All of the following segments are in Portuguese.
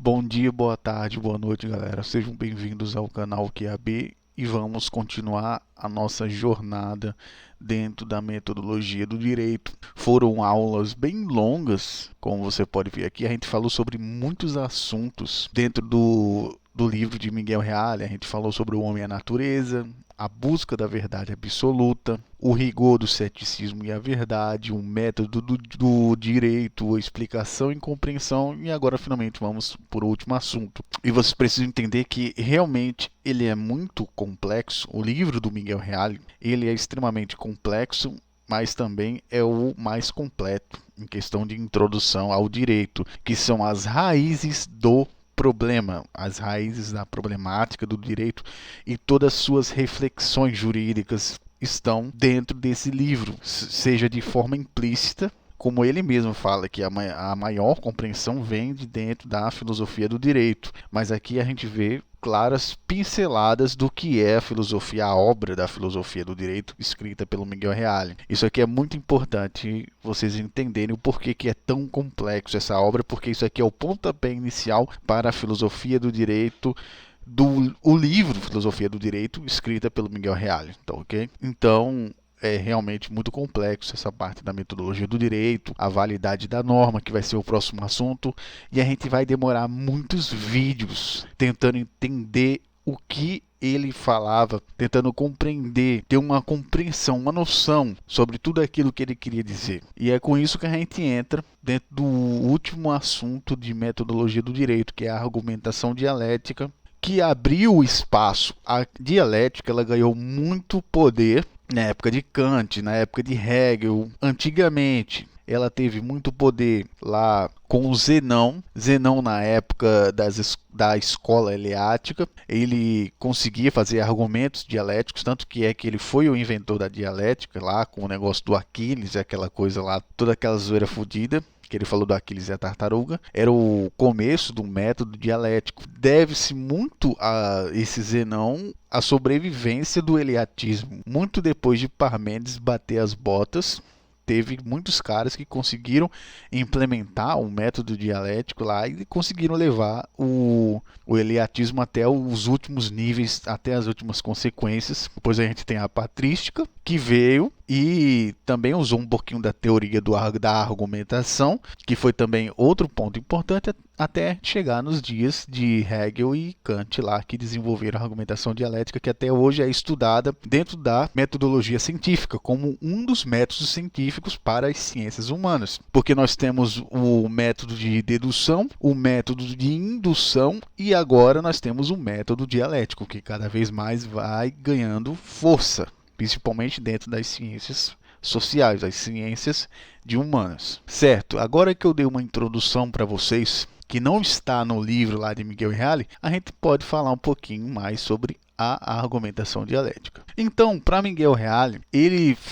Bom dia, boa tarde, boa noite, galera. Sejam bem-vindos ao canal QAB e vamos continuar a nossa jornada dentro da metodologia do direito. Foram aulas bem longas, como você pode ver aqui. A gente falou sobre muitos assuntos dentro do livro de Miguel Reale. A gente falou sobre o homem e a natureza, a busca da verdade absoluta, o rigor do ceticismo e a verdade, o método do direito, a explicação e compreensão, e agora finalmente vamos por último assunto. E vocês precisam entender que realmente ele é muito complexo. O livro do Miguel Reale, ele é extremamente complexo, mas também é o mais completo em questão de introdução ao direito, que são as raízes do problema, as raízes da problemática do direito e todas as suas reflexões jurídicas estão dentro desse livro, seja de forma implícita, como ele mesmo fala que a maior compreensão vem de dentro da filosofia do direito, mas aqui a gente vê claras pinceladas do que é a filosofia, a obra da filosofia do direito escrita pelo Miguel Reale. Isso aqui é muito importante vocês entenderem o porquê que é tão complexo essa obra, porque isso aqui é o pontapé inicial para a filosofia do direito, o livro Filosofia do Direito, escrita pelo Miguel Reale, tá ok? Então, é realmente muito complexo essa parte da metodologia do direito, a validade da norma, que vai ser o próximo assunto, e a gente vai demorar muitos vídeos tentando entender o que ele falava, tentando compreender, ter uma compreensão, uma noção sobre tudo aquilo que ele queria dizer. E é com isso que a gente entra dentro do último assunto de metodologia do direito, que é a argumentação dialética, que abriu o espaço. A dialética ela ganhou muito poder na época de Kant, na época de Hegel. Antigamente, ela teve muito poder lá com o Zenão. Zenão, na época da escola eleática, ele conseguia fazer argumentos dialéticos, tanto que é que ele foi o inventor da dialética, lá com o negócio do Aquiles, aquela coisa lá, toda aquela zoeira fodida que ele falou do Aquiles e a tartaruga, era o começo do método dialético. Deve-se muito a esse Zenão a sobrevivência do eleatismo. Muito depois de Parmênides bater as botas, teve muitos caras que conseguiram implementar um método dialético lá e conseguiram levar o eleatismo até os últimos níveis, até as últimas consequências. Depois a gente tem a patrística, que veio e também usou um pouquinho da teoria da argumentação, que foi também outro ponto importante, até chegar nos dias de Hegel e Kant lá, que desenvolveram a argumentação dialética, que até hoje é estudada dentro da metodologia científica, como um dos métodos científicos para as ciências humanas. Porque nós temos o método de dedução, o método de indução e agora nós temos o método dialético, que cada vez mais vai ganhando força, principalmente dentro das ciências sociais, as ciências de humanas. Certo, agora que eu dei uma introdução para vocês, que não está no livro lá de Miguel Reale, a gente pode falar um pouquinho mais sobre a argumentação dialética. Então, para Miguel Reale,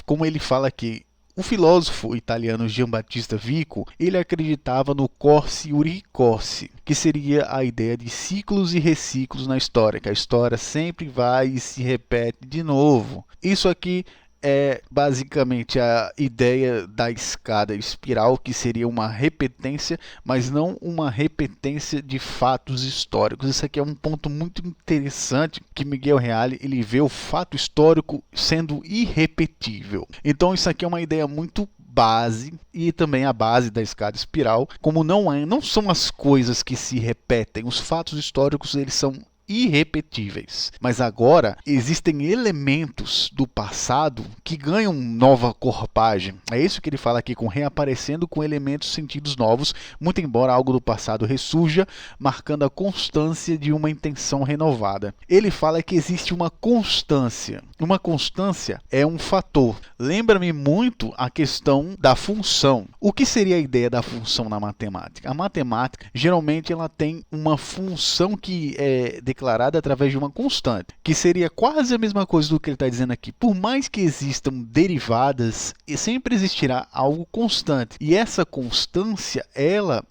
como ele fala aqui, o filósofo italiano Giambattista Vico, ele acreditava no corsi ricorsi, que seria a ideia de ciclos e reciclos na história, que a história sempre vai e se repete de novo. Isso aqui é basicamente a ideia da escada espiral, que seria uma repetência, mas não uma repetência de fatos históricos. Isso aqui é um ponto muito interessante, que Miguel Reale ele vê o fato histórico sendo irrepetível. Então isso aqui é uma ideia muito base e também a base da escada espiral, como não são as coisas que se repetem, os fatos históricos eles são irrepetíveis. Mas agora existem elementos do passado que ganham nova corpagem. É isso que ele fala aqui, com reaparecendo com elementos sentidos novos, muito embora algo do passado ressurja, marcando a constância de uma intenção renovada. Ele fala que existe uma constância. Uma constância é um fator. Lembra-me muito a questão da função. O que seria a ideia da função na matemática? A matemática, geralmente, ela tem uma função que é declarada através de uma constante, que seria quase a mesma coisa do que ele está dizendo aqui. Por mais que existam derivadas, sempre existirá algo constante. E essa constância, ela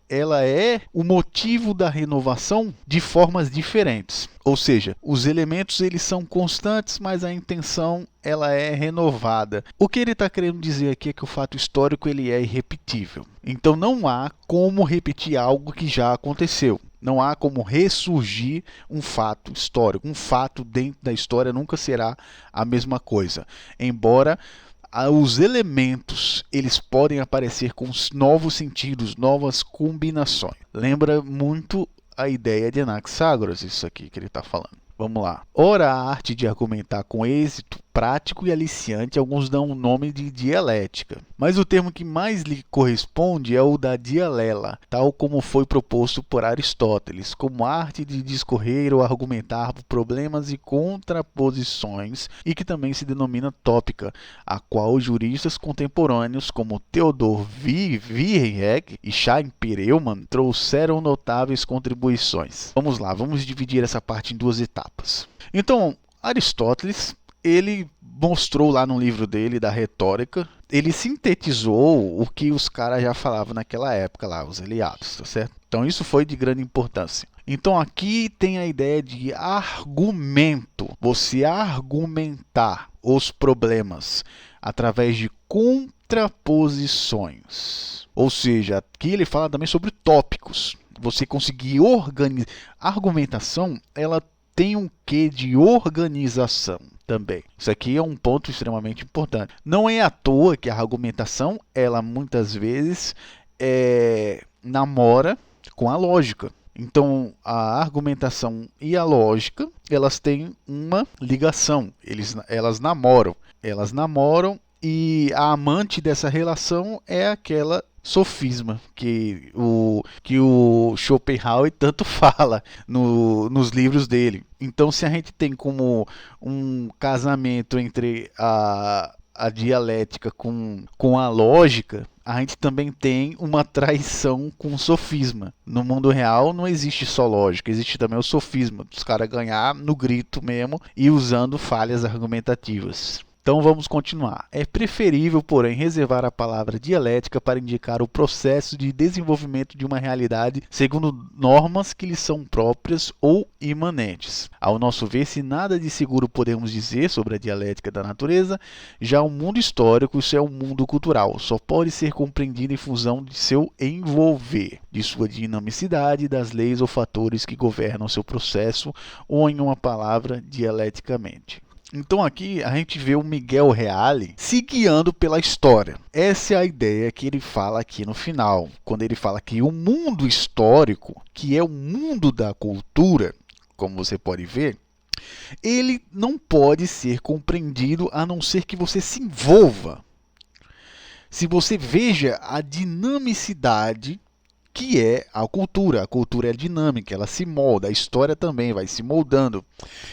é o motivo da renovação de formas diferentes. Ou seja, os elementos eles são constantes, mas a intenção ela é renovada. O que ele está querendo dizer aqui é que o fato histórico ele é irrepetível. Então não há como repetir algo que já aconteceu. Não há como ressurgir um fato histórico. Um fato dentro da história nunca será a mesma coisa. Embora os elementos eles podem aparecer com novos sentidos, novas combinações. Lembra muito a ideia de Anaxágoras, isso aqui que ele está falando. Vamos lá. Ora, a arte de argumentar com êxito prático e aliciante, alguns dão o nome de dialética. Mas o termo que mais lhe corresponde é o da dialela, tal como foi proposto por Aristóteles, como arte de discorrer ou argumentar por problemas e contraposições, e que também se denomina tópica, a qual juristas contemporâneos como Theodor Viereck e Chaim Perelman trouxeram notáveis contribuições. Vamos lá, vamos dividir essa parte em duas etapas. Então, Aristóteles, ele mostrou lá no livro dele, da retórica, ele sintetizou o que os caras já falavam naquela época lá, os Eliados, tá certo? Então isso foi de grande importância. Então aqui tem a ideia de argumento, você argumentar os problemas através de contraposições. Ou seja, aqui ele fala também sobre tópicos. Você conseguir organizar. A argumentação, ela tem um quê de organização também. Isso aqui é um ponto extremamente importante. Não é à toa que a argumentação, ela muitas vezes namora com a lógica. Então, a argumentação e a lógica, elas têm uma ligação. Elas namoram. Elas namoram e a amante dessa relação é aquela sofisma que o Schopenhauer tanto fala nos livros dele. Então, se a gente tem como um casamento entre a dialética com a lógica, a gente também tem uma traição com o sofisma. No mundo real não existe só lógica, existe também o sofisma, os caras ganhar no grito mesmo e usando falhas argumentativas. Então vamos continuar. É preferível, porém, reservar a palavra dialética para indicar o processo de desenvolvimento de uma realidade segundo normas que lhe são próprias ou imanentes. Ao nosso ver, se nada de seguro podemos dizer sobre a dialética da natureza, já o mundo histórico, isso é um mundo cultural, só pode ser compreendido em função de seu envolver, de sua dinamicidade, das leis ou fatores que governam seu processo, ou em uma palavra, dialeticamente. Então aqui a gente vê o Miguel Reale se guiando pela história. Essa é a ideia que ele fala aqui no final, quando ele fala que o mundo histórico, que é o mundo da cultura, como você pode ver, ele não pode ser compreendido a não ser que você se envolva. Se você veja a dinamicidade que é a cultura é dinâmica, ela se molda, a história também vai se moldando.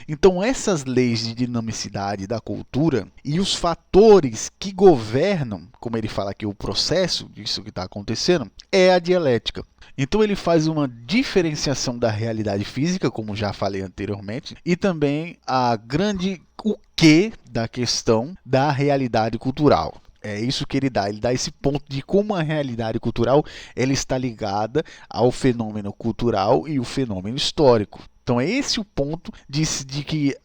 Então essas leis de dinamicidade da cultura e os fatores que governam, como ele fala aqui, o processo disso que está acontecendo, é a dialética. Então ele faz uma diferenciação da realidade física, como já falei anteriormente, e também o quê da questão da realidade cultural. É isso que ele dá esse ponto de como a realidade cultural ela está ligada ao fenômeno cultural e o fenômeno histórico. Então é esse o ponto de que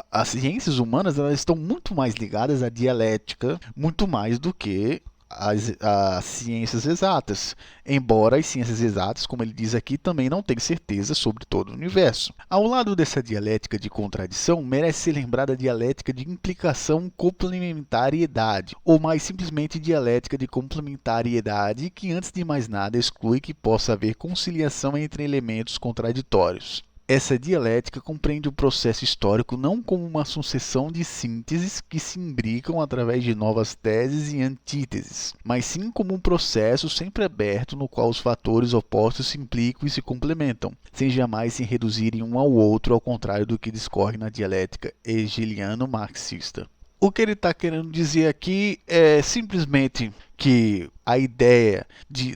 as ciências humanas elas estão muito mais ligadas à dialética, muito mais do que as ciências exatas, embora as ciências exatas, como ele diz aqui, também não têm certeza sobre todo o universo. Ao lado dessa dialética de contradição, merece ser lembrada a dialética de implicação-complementariedade, ou mais simplesmente dialética de complementariedade, que antes de mais nada exclui que possa haver conciliação entre elementos contraditórios. Essa dialética compreende o processo histórico não como uma sucessão de sínteses que se imbricam através de novas teses e antíteses, mas sim como um processo sempre aberto no qual os fatores opostos se implicam e se complementam, sem jamais se reduzirem um ao outro, ao contrário do que discorre na dialética hegeliano-marxista. O que ele está querendo dizer aqui é simplesmente que a ideia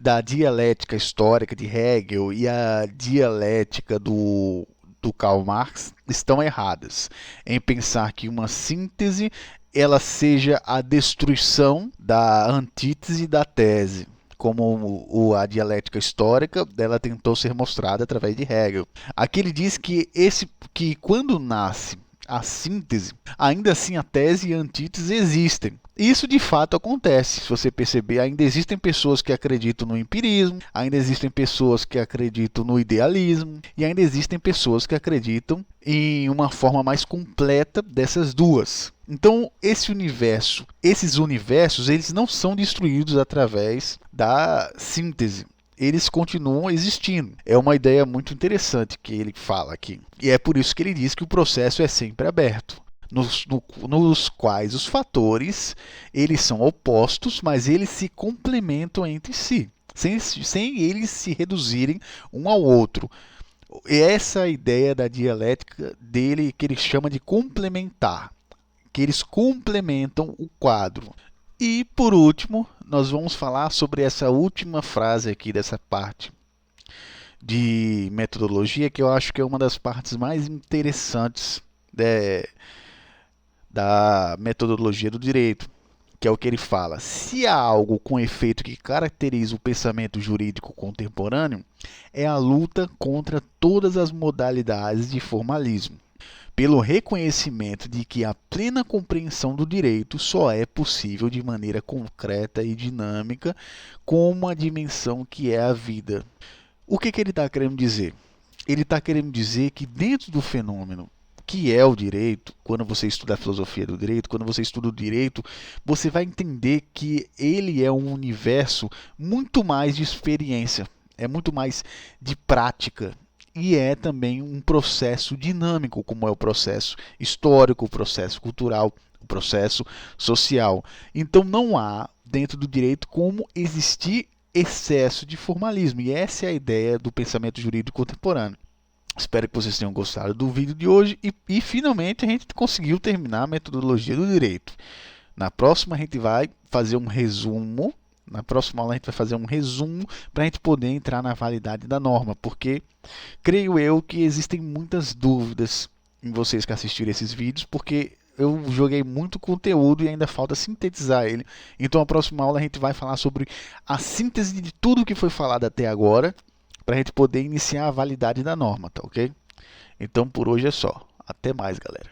da dialética histórica de Hegel e a dialética do Karl Marx estão erradas em pensar que uma síntese ela seja a destruição da antítese da tese, como a dialética histórica dela tentou ser mostrada através de Hegel. Aqui ele diz que quando nasce a síntese, ainda assim a tese e a antítese existem. Isso de fato acontece. Se você perceber, ainda existem pessoas que acreditam no empirismo, ainda existem pessoas que acreditam no idealismo e ainda existem pessoas que acreditam em uma forma mais completa dessas duas. Então, esses universos, eles não são destruídos através da síntese. Eles continuam existindo. É uma ideia muito interessante que ele fala aqui. E é por isso que ele diz que o processo é sempre aberto. Nos quais os fatores eles são opostos, mas eles se complementam entre si, sem eles se reduzirem um ao outro. Essa é a ideia da dialética dele, que ele chama de complementar, que eles complementam o quadro. E por último, nós vamos falar sobre essa última frase aqui dessa parte de metodologia, que eu acho que é uma das partes mais interessantes da metodologia do direito, que é o que ele fala: se há algo com efeito que caracteriza o pensamento jurídico contemporâneo, é a luta contra todas as modalidades de formalismo, pelo reconhecimento de que a plena compreensão do direito só é possível de maneira concreta e dinâmica com uma dimensão que é a vida. O que ele está querendo dizer? Ele está querendo dizer que dentro do fenômeno que é o direito, quando você estuda a filosofia do direito, quando você estuda o direito, você vai entender que ele é um universo muito mais de experiência, é muito mais de prática, e é também um processo dinâmico, como é o processo histórico, o processo cultural, o processo social. Então não há dentro do direito como existir excesso de formalismo, e essa é a ideia do pensamento jurídico contemporâneo. Espero que vocês tenham gostado do vídeo de hoje e finalmente a gente conseguiu terminar a metodologia do direito. Na próxima a gente vai fazer um resumo. Na próxima aula a gente vai fazer um resumo para a gente poder entrar na validade da norma, porque creio eu que existem muitas dúvidas em vocês que assistiram esses vídeos, porque eu joguei muito conteúdo e ainda falta sintetizar ele. Então, na próxima aula a gente vai falar sobre a síntese de tudo que foi falado até agora, para a gente poder iniciar a validade da norma, tá ok? Então, por hoje é só. Até mais, galera.